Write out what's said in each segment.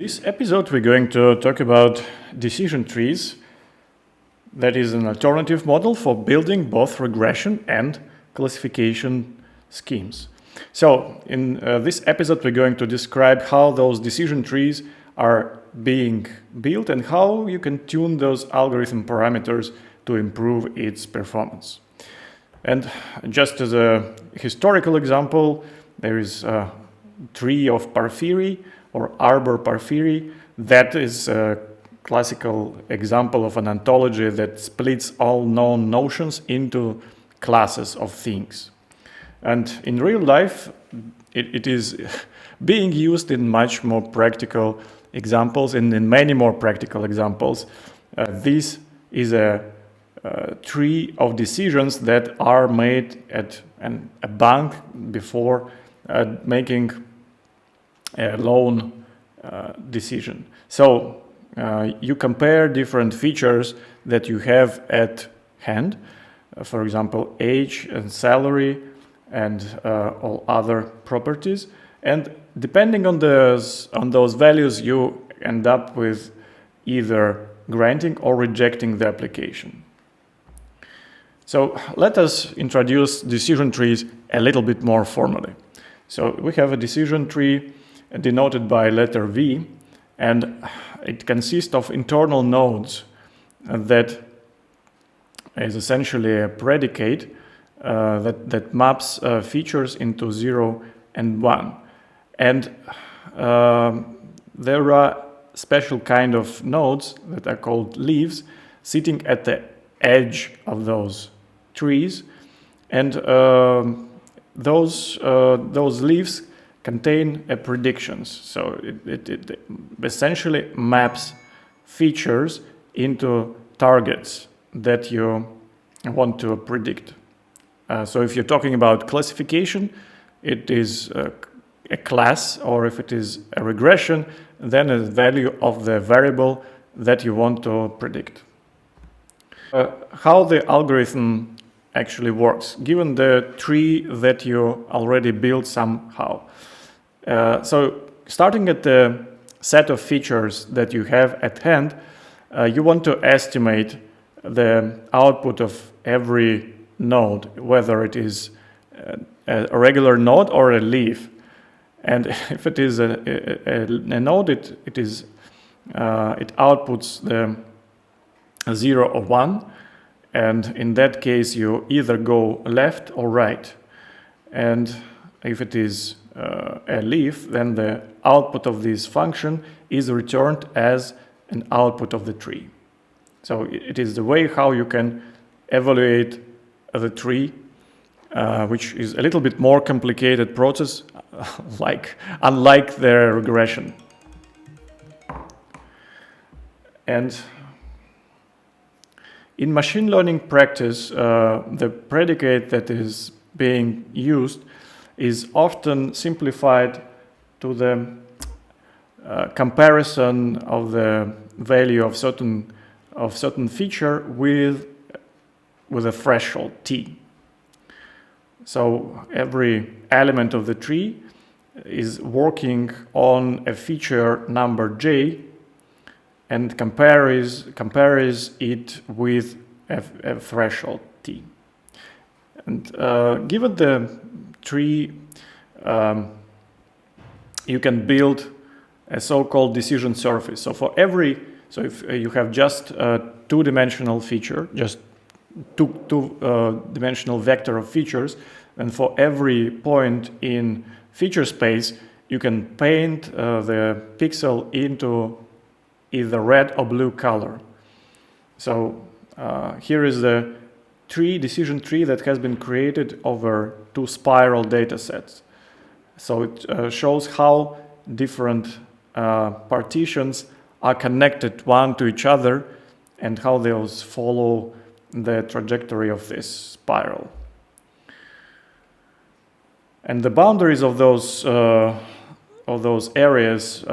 This episode we're going to talk about decision trees. That is an alternative model for building both regression and classification schemes. So in this episode we're going to describe how those decision trees are being built and how you can tune those algorithm parameters to improve its performance. And just as a historical example, there is a tree of Porphyry or Arbor Porphyry. That is a classical example of an ontology that splits all known notions into classes of things. And in real life, it is being used in much more practical examples, and in many more practical examples. This is a tree of decisions that are made at a bank before making a loan decision. So you compare different features that you have at hand, for example, age and salary and all other properties. And depending on those values, you end up with either granting or rejecting the application. So let us introduce decision trees a little bit more formally. So we have a decision tree denoted by letter V, and it consists of internal nodes that is essentially a predicate that maps features into 0 and 1. And there are special kind of nodes that are called leaves sitting at the edge of those trees, and those leaves contain predictions. So it essentially maps features into targets that you want to predict. So if you're talking about classification, it is a class, or if it is a regression, then a value of the variable that you want to predict. How the algorithm actually works, given the tree that you already built somehow. So starting at the set of features that you have at hand, you want to estimate the output of every node, whether it is a regular node or a leaf. And if it is a node, it outputs the 0 or 1. And in that case, you either go left or right. And if it is a leaf, then the output of this function is returned as an output of the tree. So it is the way how you can evaluate the tree, which is a little bit more complicated process, unlike the regression. And in machine learning practice, the predicate that is being used is often simplified to the comparison of the value of certain feature with a threshold t. So every element of the tree is working on a feature number j and compares it with a threshold t. And given the tree, you can build a so-called decision surface. So if you have just a two-dimensional feature, just two-dimensional vector of features, and for every point in feature space, you can paint the pixel into either red or blue color. So here is the decision tree that has been created over two spiral data sets. So it shows how different partitions are connected one to each other and how those follow the trajectory of this spiral. And the boundaries of those areas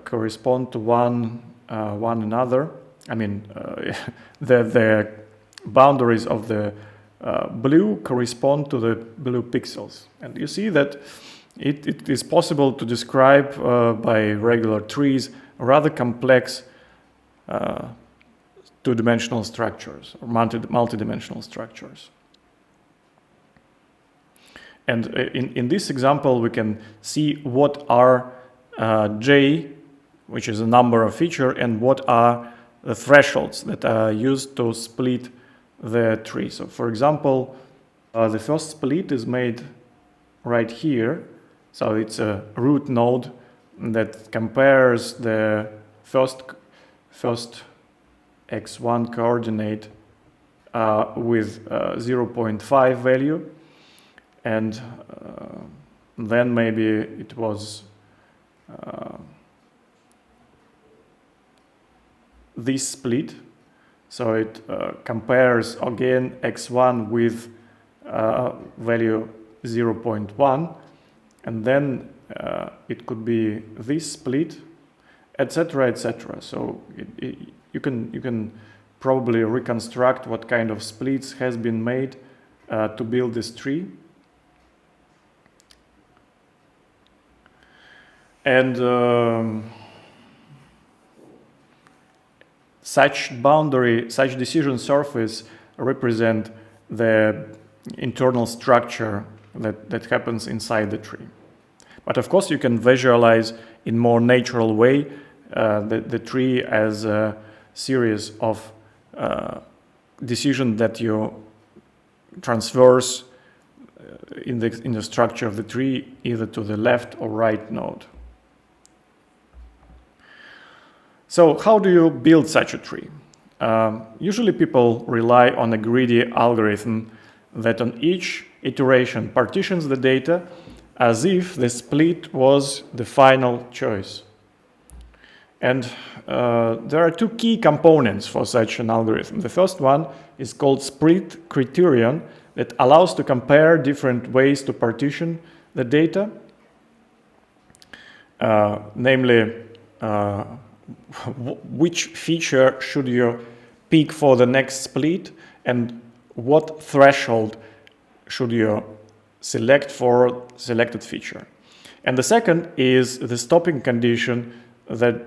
correspond to one another. I mean, the boundaries of the blue correspond to the blue pixels. And you see that it is possible to describe by regular trees rather complex two-dimensional structures or multi-dimensional structures. And in this example, we can see what are j, which is a number of features, and what are the thresholds that are used to split the tree. So for example, the first split is made right here. So it's a root node that compares the first x1 coordinate with 0.5 value, and then maybe it was this split. So it compares again x1 with value 0.1, and then it could be this split, etc., etc. So you can probably reconstruct what kind of splits has been made to build this tree. And such decision surface represent the internal structure that happens inside the tree. But of course, you can visualize in more natural way the tree as a series of decisions that you transverse in the structure of the tree, either to the left or right node. So how do you build such a tree? Usually people rely on a greedy algorithm that on each iteration partitions the data as if the split was the final choice. And there are two key components for such an algorithm. The first one is called split criterion that allows to compare different ways to partition the data, namely which feature should you pick for the next split and what threshold should you select for selected feature. And the second is the stopping condition that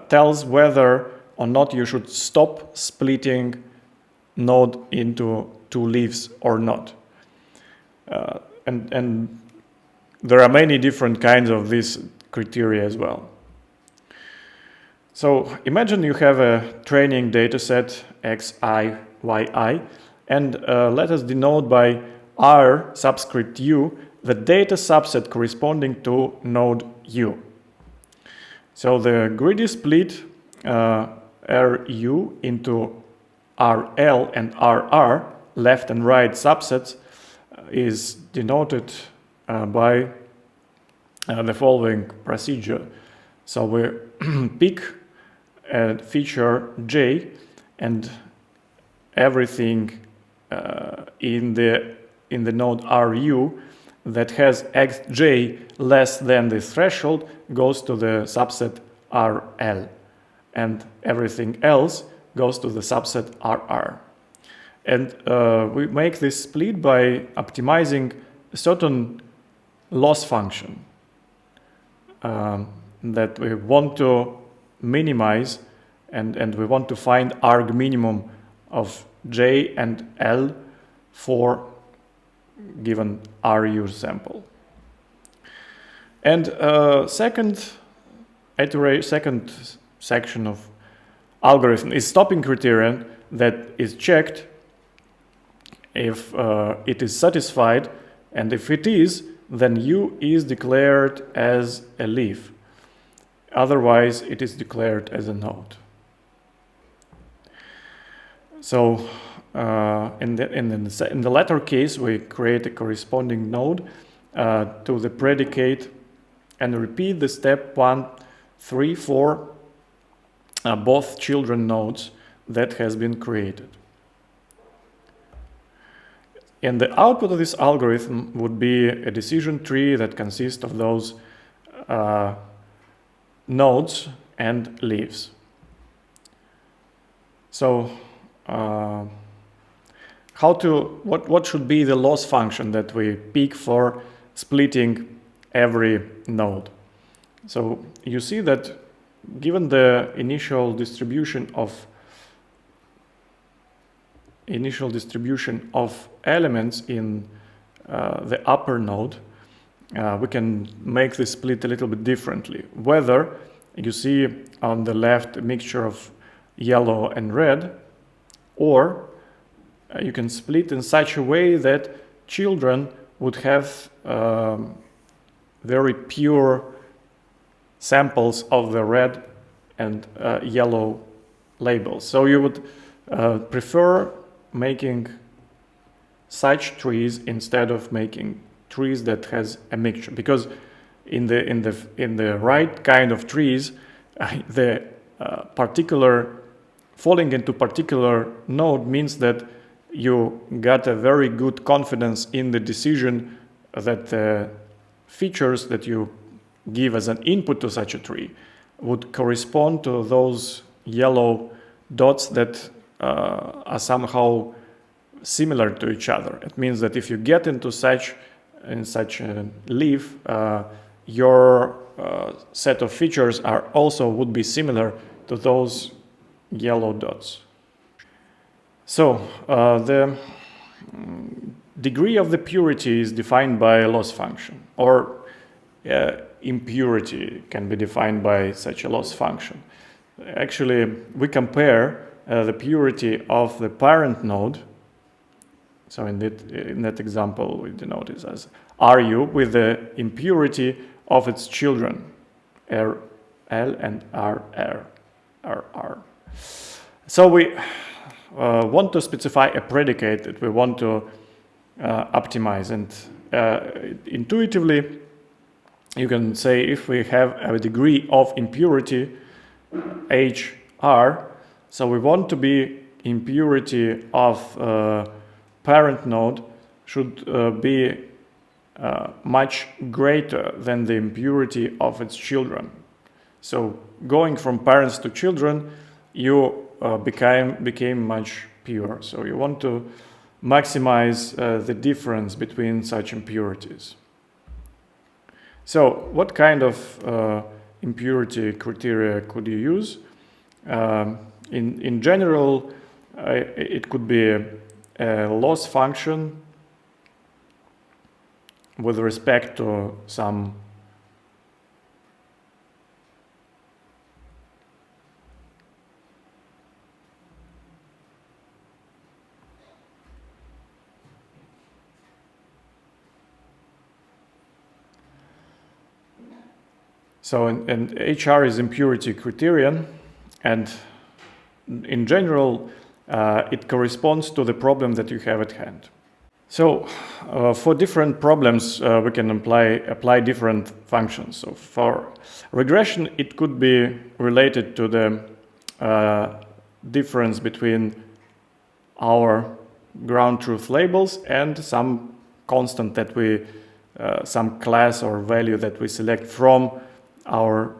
tells whether or not you should stop splitting node into two leaves or not. And there are many different kinds of these criteria as well. So imagine you have a training data set xi, yi, and let us denote by R subscript u the data subset corresponding to node u. So the greedy split Ru into RL and RR, left and right subsets, is denoted by the following procedure. So we pick a feature j, and everything in the node Ru that has xj less than the threshold goes to the subset RL, and everything else goes to the subset RR. And we make this split by optimizing a certain loss function that we want to minimize, and we want to find arg minimum of j and l for given RU sample. And second section of algorithm is stopping criterion that is checked if it is satisfied, and if it is, then U is declared as a leaf. Otherwise, it is declared as a node. So in the latter case, we create a corresponding node to the predicate and repeat the step 1, 3, 4, both children nodes that has been created. And the output of this algorithm would be a decision tree that consists of those nodes and leaves. So what should be the loss function that we pick for splitting every node? So you see that given the initial distribution of elements in the upper node, we can make the split a little bit differently. Whether you see on the left a mixture of yellow and red, or you can split in such a way that children would have very pure samples of the red and yellow labels. So you would prefer making such trees instead of making trees that has a mixture, because in the right kind of trees, the particular falling into particular node means that you got a very good confidence in the decision that the features that you give as an input to such a tree would correspond to those yellow dots that are somehow similar to each other. It means that if you get into such a leaf, your set of features would be similar to those yellow dots. So the degree of the purity is defined by a loss function, or impurity can be defined by such a loss function. Actually, we compare the purity of the parent node. So in that example, we denote it as RU with the impurity of its children, RL and RR. So we want to specify a predicate that we want to optimize, and intuitively you can say if we have a degree of impurity HR, so we want to be impurity of parent node should be much greater than the impurity of its children. So going from parents to children, you became much pure. So you want to maximize the difference between such impurities. So what kind of impurity criteria could you use? In general, it could be a loss function with respect to some and HR is impurity criterion, and in general it corresponds to the problem that you have at hand. So for different problems we can apply different functions. So for regression, it could be related to the difference between our ground truth labels and some constant that we some class or value that we select from our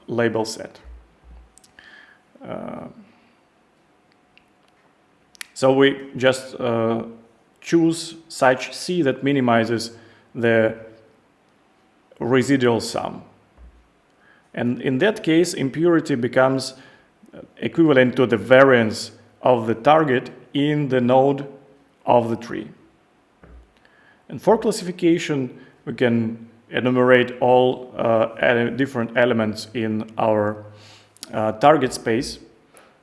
label set. So we just choose such C that minimizes the residual sum. And in that case, impurity becomes equivalent to the variance of the target in the node of the tree. And for classification, we can enumerate all different elements in our target space,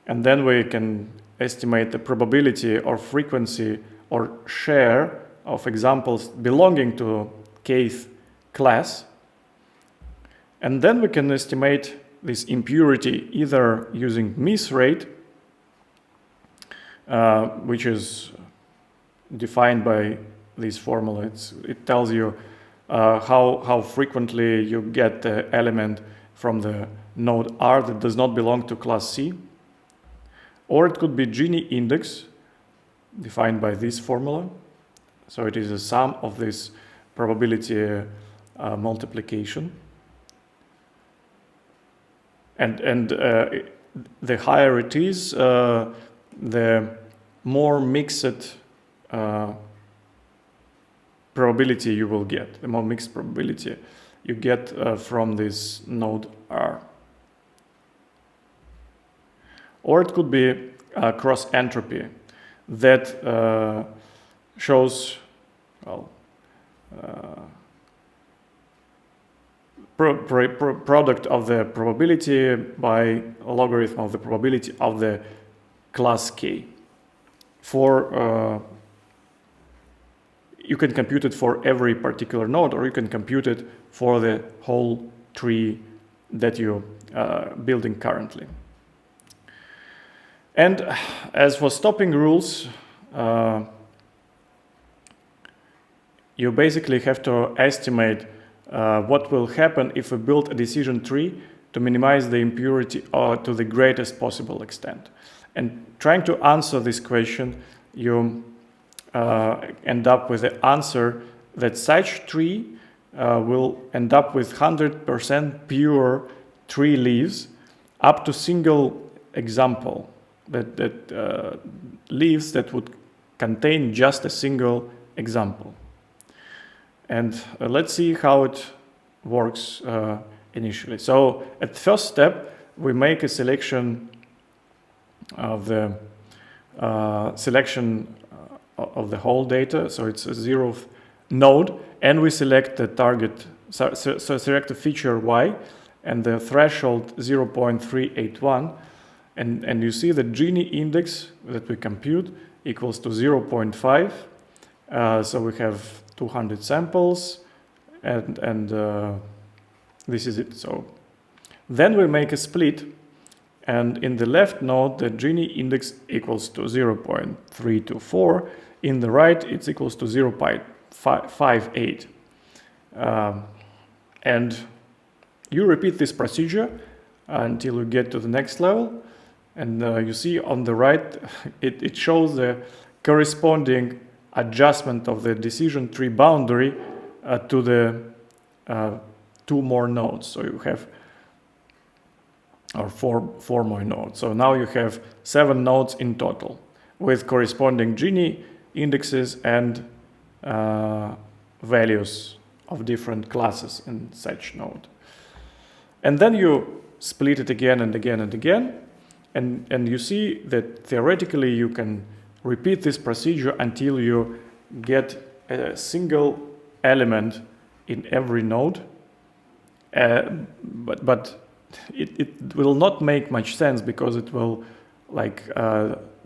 and then we can estimate the probability or frequency or share of examples belonging to kth class. And then we can estimate this impurity either using miss rate, which is defined by this formula. It tells you how frequently you get the element from the node R that does not belong to class C. Or it could be Gini index, defined by this formula. So it is a sum of this probability multiplication. And the higher it is, the more mixed probability you will get, the more mixed probability you get from this node R. Or it could be cross entropy that shows, well, product of the probability by logarithm of the probability of the class K. For you can compute it for every particular node, or you can compute it for the whole tree that you're building currently. And as for stopping rules, you basically have to estimate what will happen if we build a decision tree to minimize the impurity to the greatest possible extent. And trying to answer this question, you end up with the answer that such tree will end up with 100% pure tree leaves up to single example, that leaves that would contain just a single example. And let's see how it works initially. So at the first step, we make a selection of the whole data. So it's a 0th node, and we select the target. So select the feature Y and the threshold 0.381. And you see the Gini index that we compute equals to 0.5. So we have 200 samples, and this is it. So then we make a split, and in the left node the Gini index equals to 0.324. In the right it's equals to 0.58. And you repeat this procedure until you get to the next level, and you see on the right it shows the corresponding adjustment of the decision tree boundary to the 2 more nodes. So you have, or four more nodes. So now you have 7 nodes in total with corresponding Gini indexes and values of different classes in such node. And then you split it again and again and again, and you see that theoretically you can repeat this procedure until you get a single element in every node, but it will not make much sense, because it will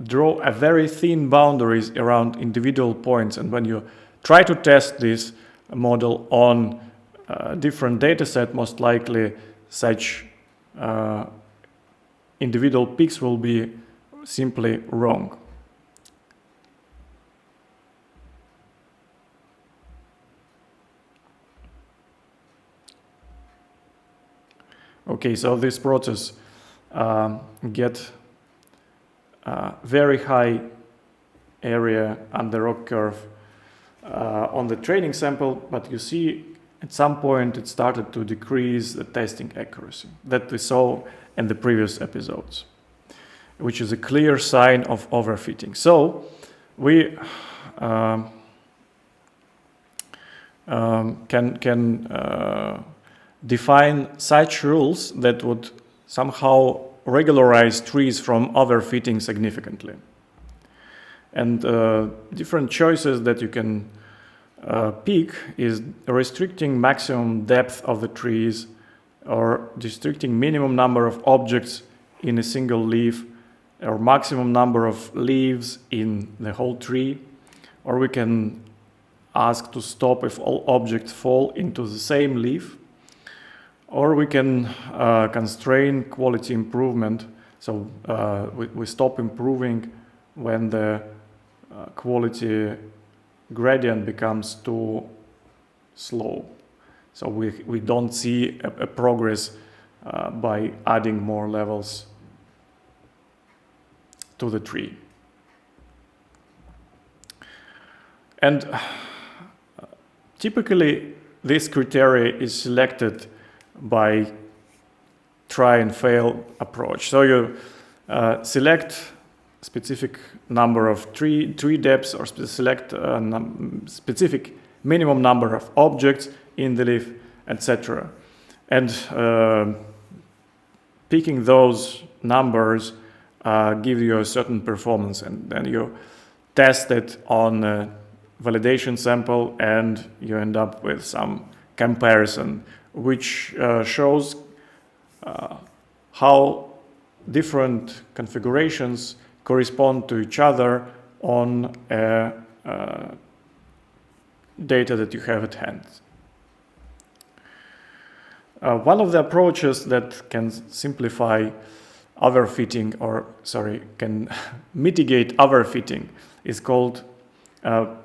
draw a very thin boundaries around individual points, and when you try to test this model on different data set, most likely such individual peaks will be simply wrong. Okay, so this process get very high area on the ROC curve on the training sample, but you see at some point it started to decrease the testing accuracy that we saw in the previous episodes, which is a clear sign of overfitting. So we can define such rules that would somehow regularize trees from overfitting significantly. And different choices that you can pick is restricting maximum depth of the trees, or restricting minimum number of objects in a single leaf, or maximum number of leaves in the whole tree. Or we can ask to stop if all objects fall into the same leaf. Or we can constrain quality improvement. So we stop improving when the quality gradient becomes too slow. So we don't see a progress by adding more levels to the tree. And typically this criteria is selected by try and fail approach. So you select specific number of tree depths, or select specific minimum number of objects in the leaf, etc. And picking those numbers give you a certain performance, and then you test it on a validation sample, and you end up with some comparison which shows how different configurations correspond to each other on data that you have at hand. One of the approaches that can simplify overfitting, can mitigate overfitting, is called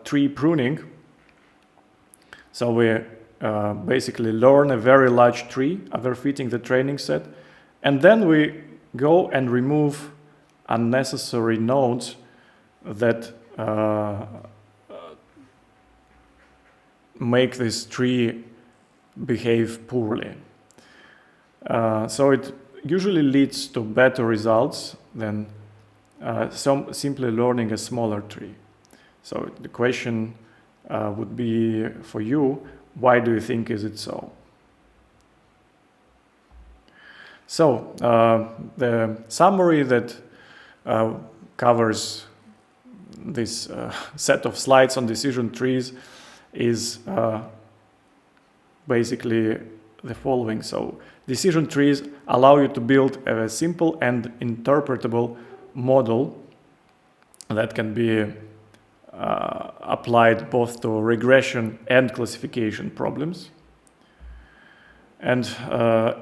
tree pruning. So we basically learn a very large tree, overfitting the training set, and then we go and remove unnecessary nodes that make this tree behave poorly. So it usually leads to better results than simply learning a smaller tree. So the question would be for you, why do you think is it so? So the summary that covers this set of slides on decision trees is basically the following. So decision trees allow you to build a simple and interpretable model that can be applied both to regression and classification problems. And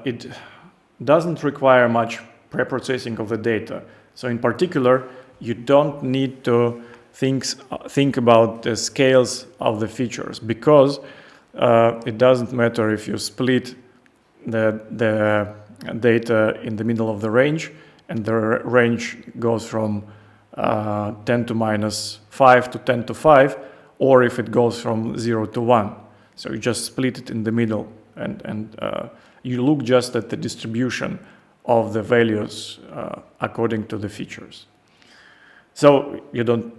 it doesn't require much preprocessing of the data. So in particular, you don't need to think about the scales of the features, because it doesn't matter if you split the data in the middle of the range, and the range goes from 10 to minus 5 to 10 to 5, or if it goes from 0 to 1. So you just split it in the middle, and you look just at the distribution of the values according to the features. So you don't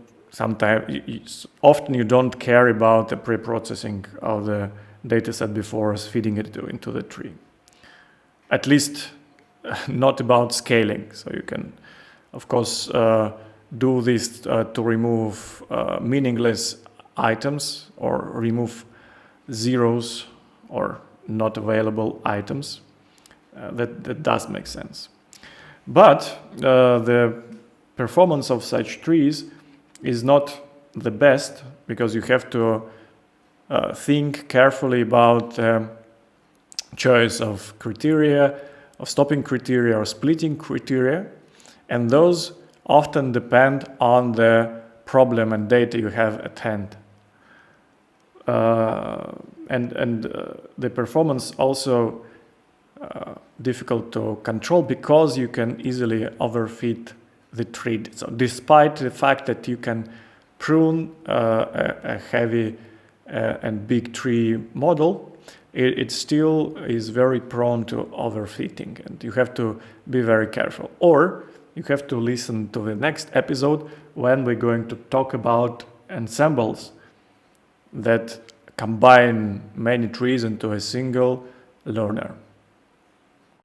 often you don't care about the pre-processing of the dataset before feeding it into the tree. At least not about scaling. So you can, of course, do this to remove meaningless items, or remove zeros or not available items. That does make sense. But the performance of such trees is not the best, because you have to think carefully about choice of criteria, of stopping criteria or splitting criteria, and those often depend on the problem and data you have at hand. And the performance also difficult to control, because you can easily overfit the tree. So despite the fact that you can prune a heavy and big tree model, it still is very prone to overfitting, and you have to be very careful. Or you have to listen to the next episode, when we're going to talk about ensembles that combine many trees into a single learner.